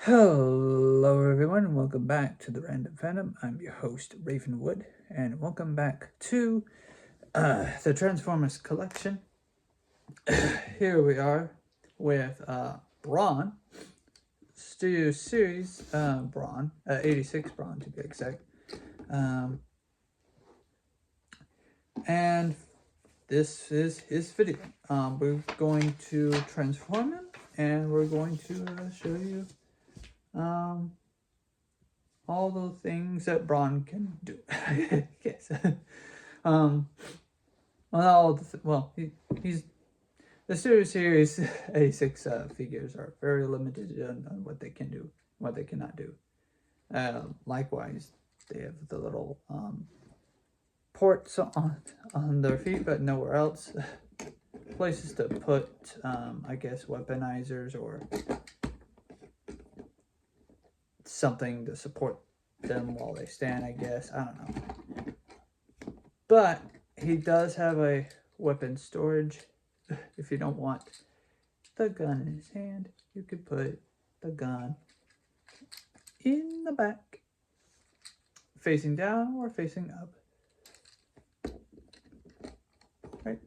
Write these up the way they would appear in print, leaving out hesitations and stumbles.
Hello everyone, and welcome back to the Random Phantom. I'm your host, Ravenwood, and welcome back to the Transformers collection. Here we are with Brawn, Studio Series Brawn, 86 Brawn to be exact. And this is his video. We're going to transform him, and we're going to show you all the things that Brawn can do. Yes. He's the series 86 figures are very limited on what they can do, what they cannot do. Likewise, they have the little ports on their feet, but nowhere else. Places to put, I guess, weaponizers or something to support them while they stand, I guess. I don't know. But he does have a weapon storage. If you don't want the gun in his hand, you could put the gun in the back, facing down or facing up. Right?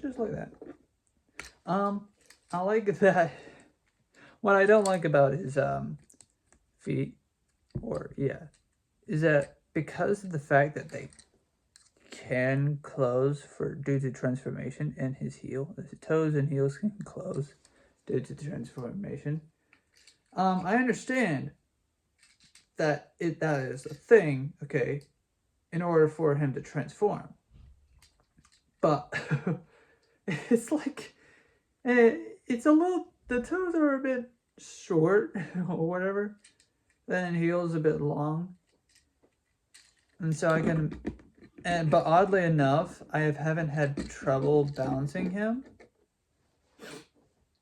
Just like that. I like that. What I don't like about his feet, is that because of the fact that they can close due to transformation, and his toes and heels can close due to transformation. I understand that that is a thing, okay, in order for him to transform. But it's like it's a little, the toes are a bit short or whatever, then heels a bit long, and so I can. But oddly enough, I haven't had trouble balancing him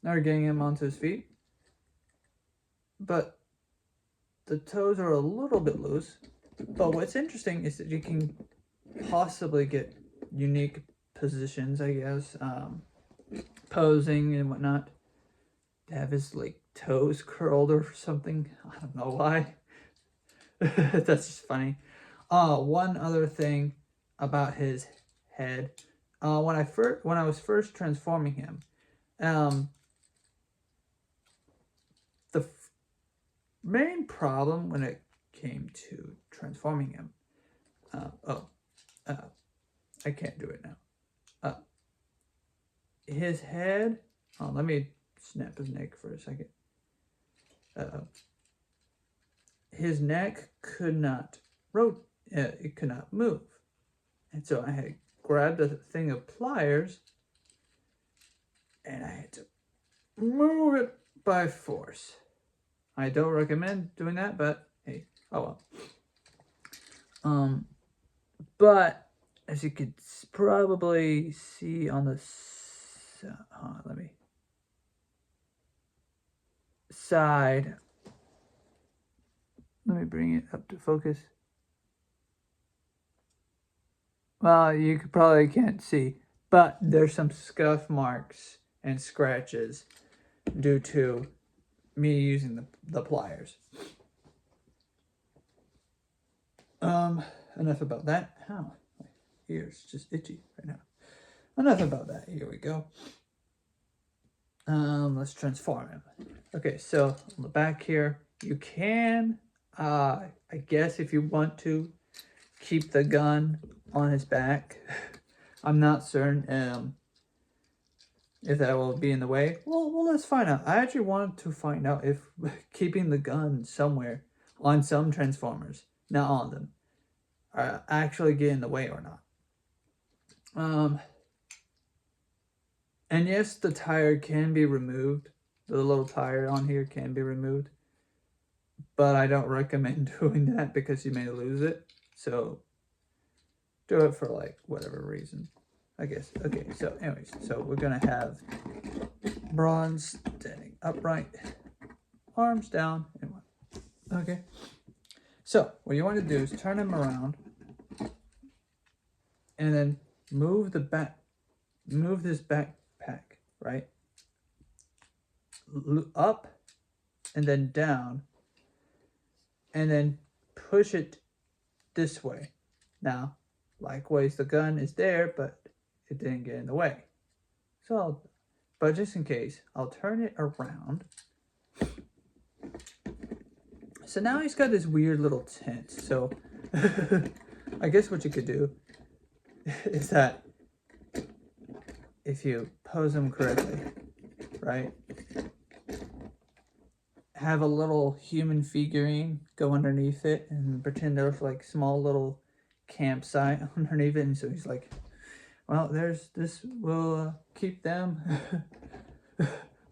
or getting him onto his feet. But the toes are a little bit loose. But what's interesting is that you can possibly get unique positions, I guess, posing and whatnot. To have his toes curled or something. I don't know why. That's just funny. One other thing about his head. When I was first transforming him, the main problem when it came to transforming him, I can't do it now. His head. Let me snap his neck for a second. His neck could not rotate. It could not move. And so I had grabbed a thing of pliers and I had to move it by force. I don't recommend doing that, but hey, oh well. But as you could probably see on the side, let me bring it up to focus. Well, you probably can't see, but there's some scuff marks and scratches due to me using the pliers. Enough about that. My ear's just itchy right now. Enough about that. Here we go. Let's transform him. Okay, so on the back here, you can, I guess if you want to, keep the gun on his back. I'm not certain if that will be in the way. Well, let's find out. I actually wanted to find out if keeping the gun somewhere on some Transformers, not all of them, actually get in the way or not. And yes, the tire can be removed. The little tire on here can be removed. But I don't recommend doing that because you may lose it. So do it for whatever reason, I guess. Okay, so anyways, so we're going to have Brawn standing upright, arms down, and one. Okay. So what you want to do is turn him around and then move this backpack, right? Up and then down, and then push it this way. Now, likewise, the gun is there, but it didn't get in the way. So, but just in case, I'll turn it around. So now he's got this weird little tent. So I guess what you could do is that if you pose him correctly, right? Have a little human figurine go underneath it and pretend there's like small little campsite underneath it. And so he's like, well, there's this will keep them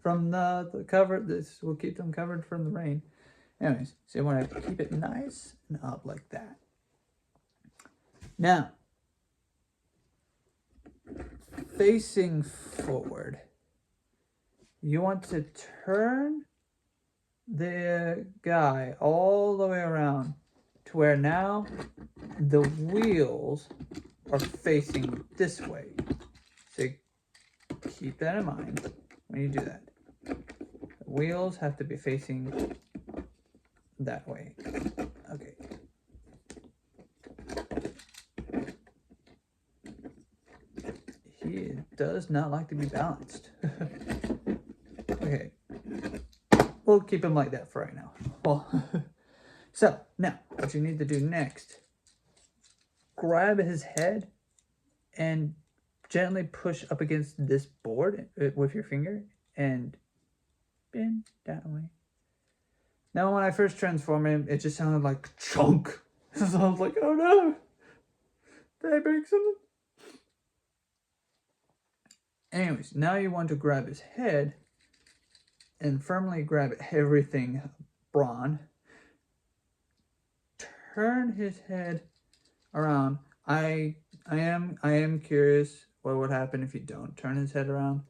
from the cover. This will keep them covered from the rain. Anyways, so you want to keep it nice and up like that. Now, facing forward, you want to turn the guy all the way around to where now the wheels are facing this way. So keep that in mind when you do that. The wheels have to be facing that way. Okay. He does not like to be balanced. Okay. We'll keep him like that for right now. Well, so now what you need to do next, grab his head and gently push up against this board with your finger and bend that way. Now, when I first transformed him, it just sounded like chunk. So I was like, oh no, did I break something? Anyways, now you want to grab his head and firmly grab everything Brawn. Turn his head around. I am curious what would happen if you don't turn his head around.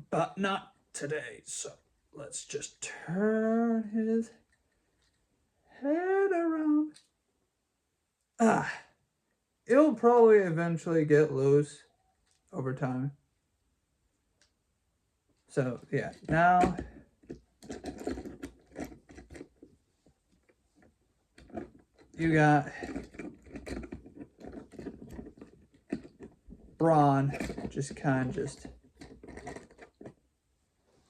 But not today, so let's just turn his head around. It'll probably eventually get loose over time. So yeah, now you got Brawn just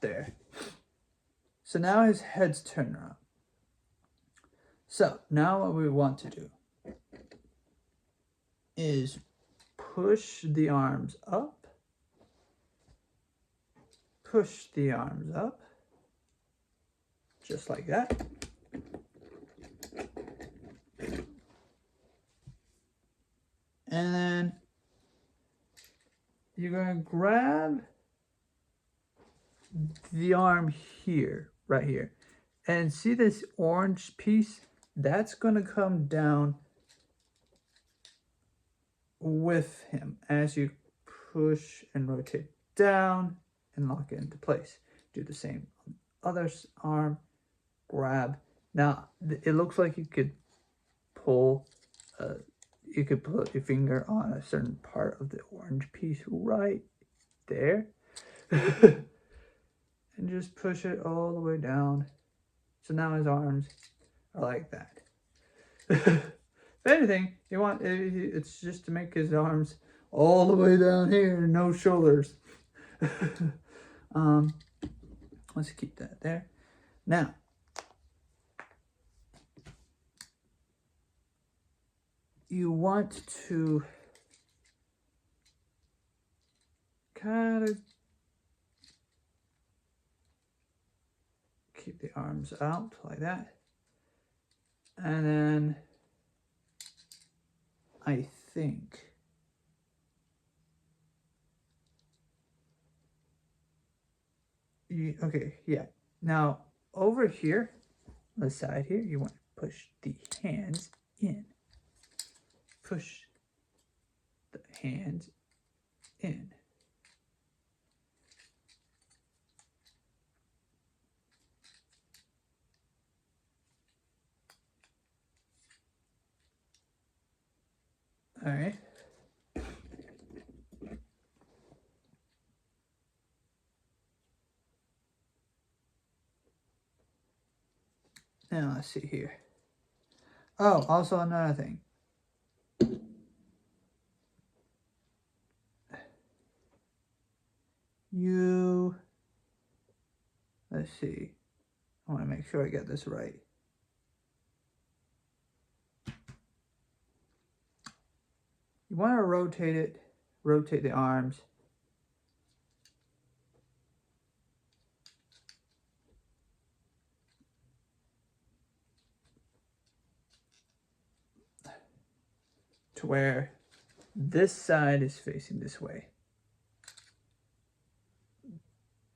there. So now his head's turned around. So now what we want to do is push the arms up, just like that. And then you're going to grab the arm here, right here. And see this orange piece? That's going to come down with him as you push and rotate down and lock it into place. Do the same on the other arm. Grab. Now, it looks like you could pull, you could put your finger on a certain part of the orange piece right there. And just push it all the way down. So now his arms are like that. If anything, you want it's just to make his arms all the way down here, no shoulders. Let's keep that there. Now, you want to kind of keep the arms out like that. And then I think okay, yeah. Now over here, on the side here, you want to push the hands in. Push the hands in. All right. Now let's see here. Oh, also another thing. Let's see. I want to make sure I get this right. You want to rotate the arms. To where this side is facing this way.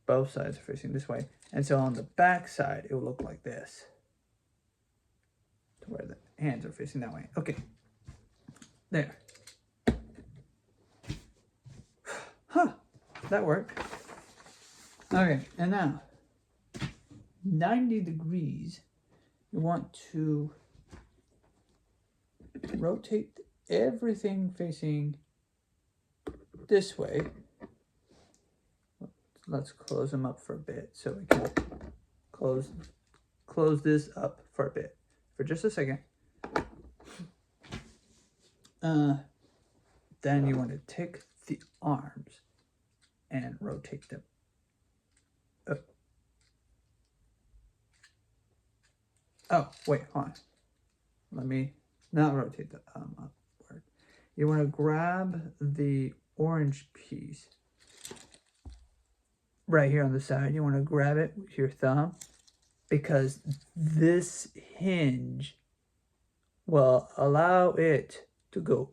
Both sides are facing this way. And so on the back side, it will look like this. To where the hands are facing that way. Okay. There. Huh. That worked. Okay, and now 90 degrees. You want to rotate everything facing this way. Let's close them up for a bit so we can close this up for a bit. For just a second. Then you want to take the arms and rotate them up. Oh, wait, hold on. Let me not rotate the upward. You want to grab the orange piece right here on the side. You want to grab it with your thumb because this hinge will allow it to go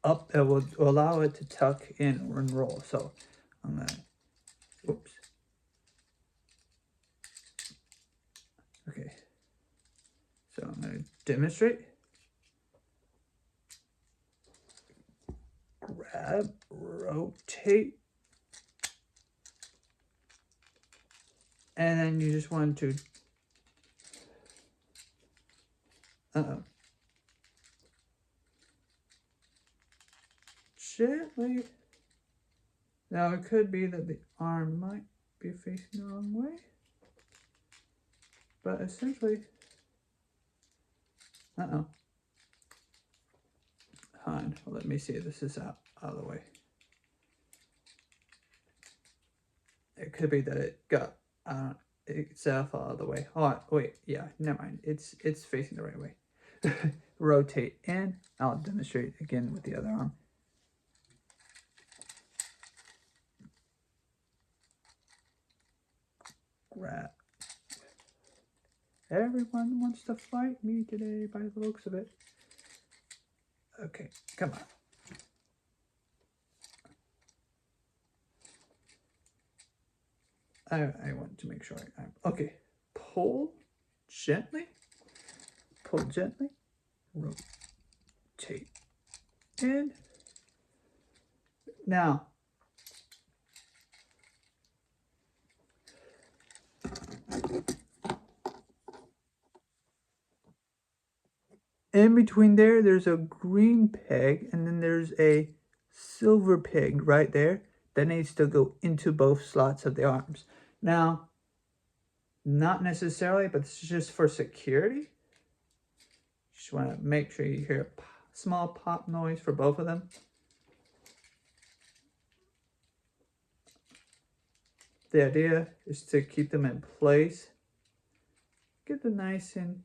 up. It will allow it to tuck in and roll. So I'm gonna, oops. Okay. So I'm gonna demonstrate. Grab, rotate, and then you just want to gently. Now it could be that the arm might be facing the wrong way, but essentially, hold on, let me see if this is out of the way. It could be that it got itself out of the way. Hold on, wait, yeah, never mind. It's facing the right way. Rotate in. I'll demonstrate again with the other arm. Grab. Everyone wants to fight me today by the looks of it. Okay, come on. I want to make sure I'm okay. Pull gently, rotate in. Now, in between there's a green peg, and then there's a silver peg right there that needs to go into both slots of the arms. Now, not necessarily, but this is just for security. Just want to make sure you hear a small pop noise for both of them. The idea is to keep them in place. Get them nice and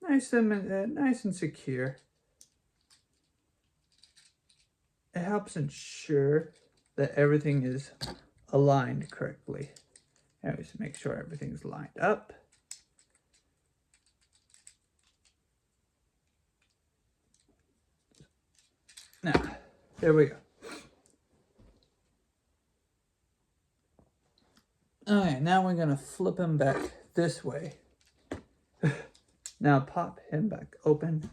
nice and secure. It helps ensure that everything is aligned correctly. Anyways, make sure everything's lined up. Now, there we go. Alright, now we're going to flip him back this way. Now pop him back open.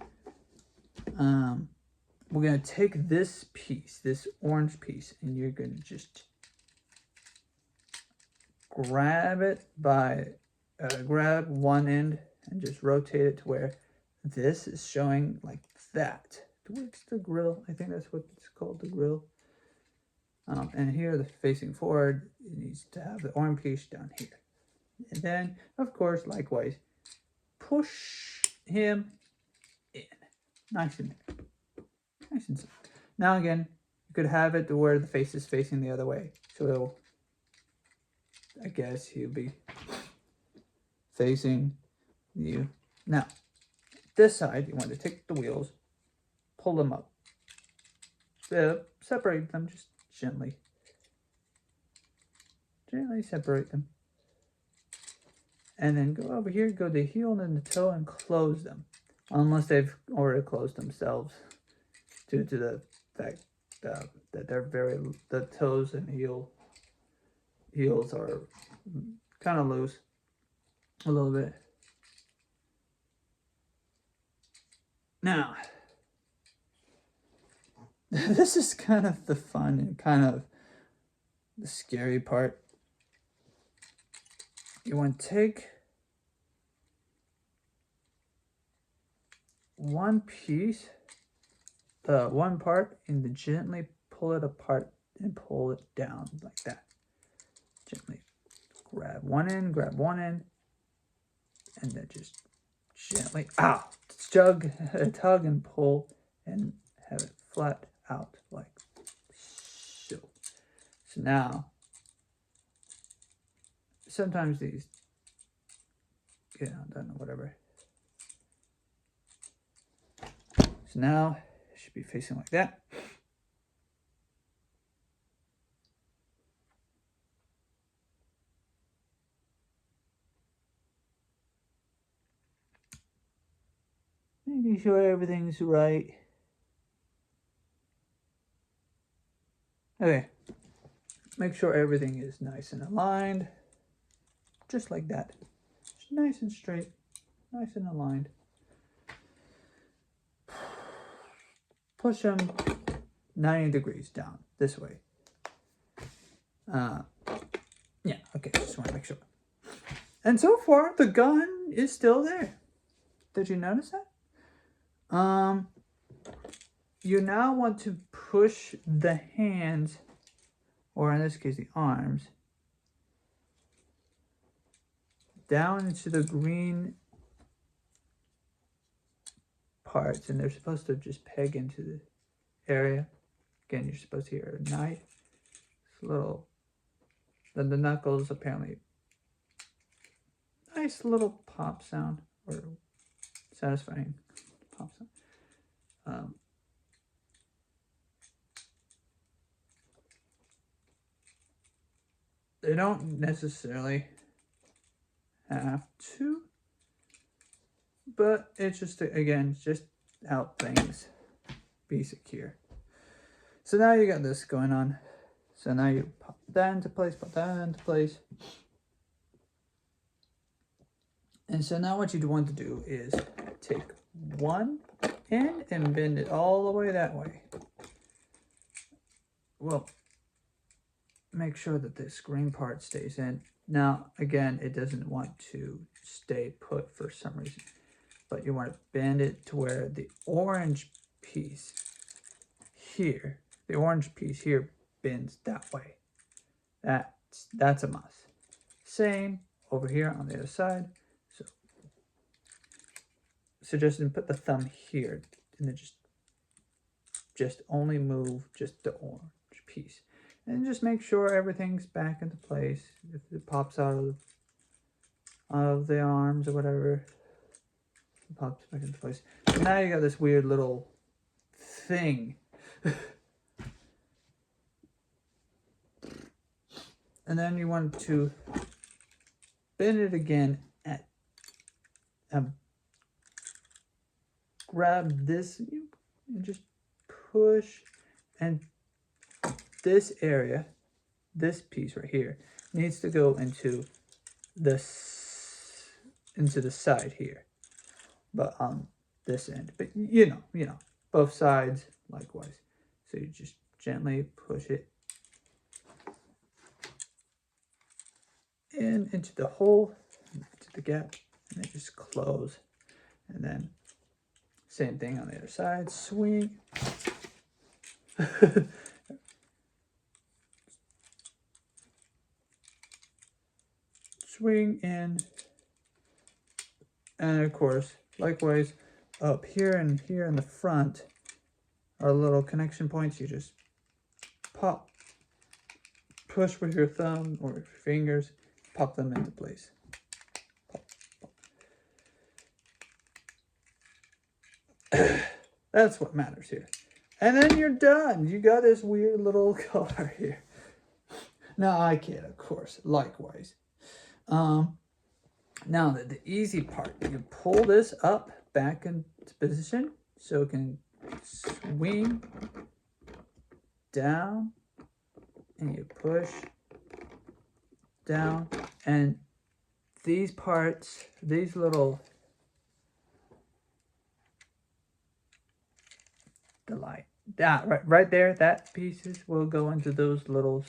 We're going to take this piece, this orange piece, and you're going to just grab it by, grab one end and just rotate it to where this is showing like that. towards the grill. I think that's what it's called, the grill. And here, the facing forward, it needs to have the orange piece down here. And then, of course, likewise, push him in. Nice and simple. Now again, you could have it to where the face is facing the other way. So I guess he'll be facing you. Now, this side, you want to take the wheels, pull them up. Separate them just gently. Gently separate them. And then go over here, go the heel and then the toe and close them. Unless they've already closed themselves due to the fact that they're the toes and heels are kind of loose a little bit. Now, this is kind of the fun and kind of the scary part. You want to take one piece, one part, and gently pull it apart and pull it down like that. Gently grab one end, and then just gently, tug and pull and have it flat out like so. So now, sometimes these get undone or whatever. So now it should be facing like that. Making sure everything's right. Okay. Make sure everything is nice and aligned. Just like that. Just nice and straight. Nice and aligned. Push them 90 degrees down this way. Yeah, okay, just want to make sure. And so far, the gun is still there. Did you notice that? You now want to push the hands, or in this case, the arms, down into the green parts, and they're supposed to just peg into the area. Again, you're supposed to hear a knife. It's a little, then the knuckles apparently, nice little pop sound, or satisfying pop sound. They don't necessarily have to, but it's just, again, just help things be secure. So now you got this going on. So now you pop that into place, pop that into place. And so now what you'd want to do is take one end and bend it all the way that way. Well, make sure that this green part stays in. Now, again, it doesn't want to stay put for some reason, but you want to bend it to where the orange piece here, bends that way. That's a must. Same over here on the other side. So, suggesting put the thumb here, and then just only move just the orange piece. And just make sure everything's back into place. If it pops out of the arms or whatever, it pops back into place. So now you got this weird little thing. And then you want to bend it again at grab this and just push, and this area, this piece right here, needs to go into the side here, but on this end. But you know, both sides likewise. So you just gently push it in into the hole, into the gap, and then just close, and then Same thing on the other side. Swing. Swing in. And of course, likewise, up here and here in the front are little connection points. You just pop, push with your thumb or your fingers, pop them into place. Pop, pop. That's what matters here. And then you're done. You got this weird little car here. Now I kid, of course, likewise. Now the easy part, you pull this up back into position so it can swing down, and you push down, and these parts, these little, the light, that right there, that pieces will go into those little,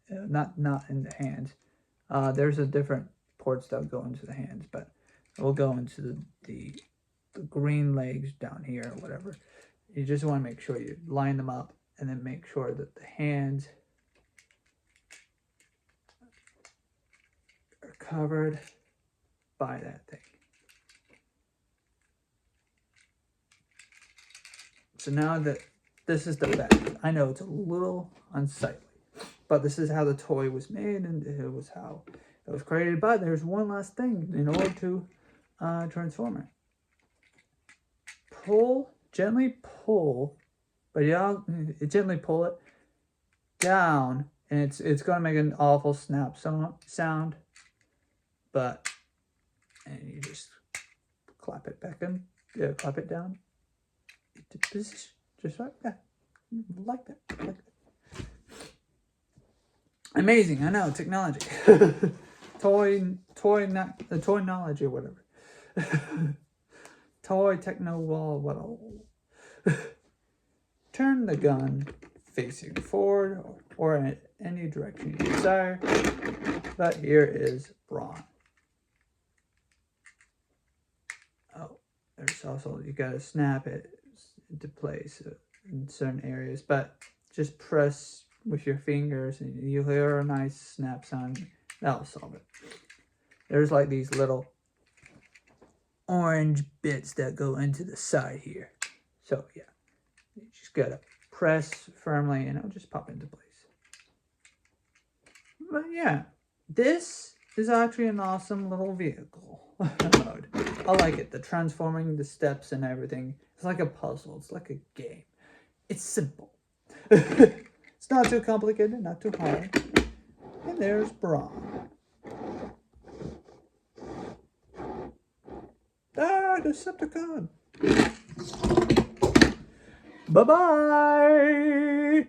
not in the hands. There's a different ports that will go into the hands, but it will go into the green legs down here or whatever. You just want to make sure you line them up and then make sure that the hands are covered by that thing. So now that this is the back, I know it's a little unsightly, but this is how the toy was made, and it was how it was created. But there's one last thing in order to transform it. Pull, gently pull, but gently pull it down, and it's going to make an awful snap sound. But, and you just clap it back in, clap it down into position, just like that, like that. Amazing, I know, technology. toy knowledge or whatever. Toy techno wall, what? Turn the gun facing forward or in any direction you desire. But here is Brawn. Oh, there's also, you gotta snap it into place in certain areas, but just press with your fingers and you'll hear a nice snap sound. That'll solve it. There's like these little orange bits that go into the side here. So yeah, you just gotta press firmly and it'll just pop into place. But yeah, this is actually an awesome little vehicle mode. I like it. The transforming, the steps and everything. It's like a puzzle. It's like a game. It's simple. It's not too complicated, not too hard. And there's Brawn. Ah, Decepticon. Bye-bye.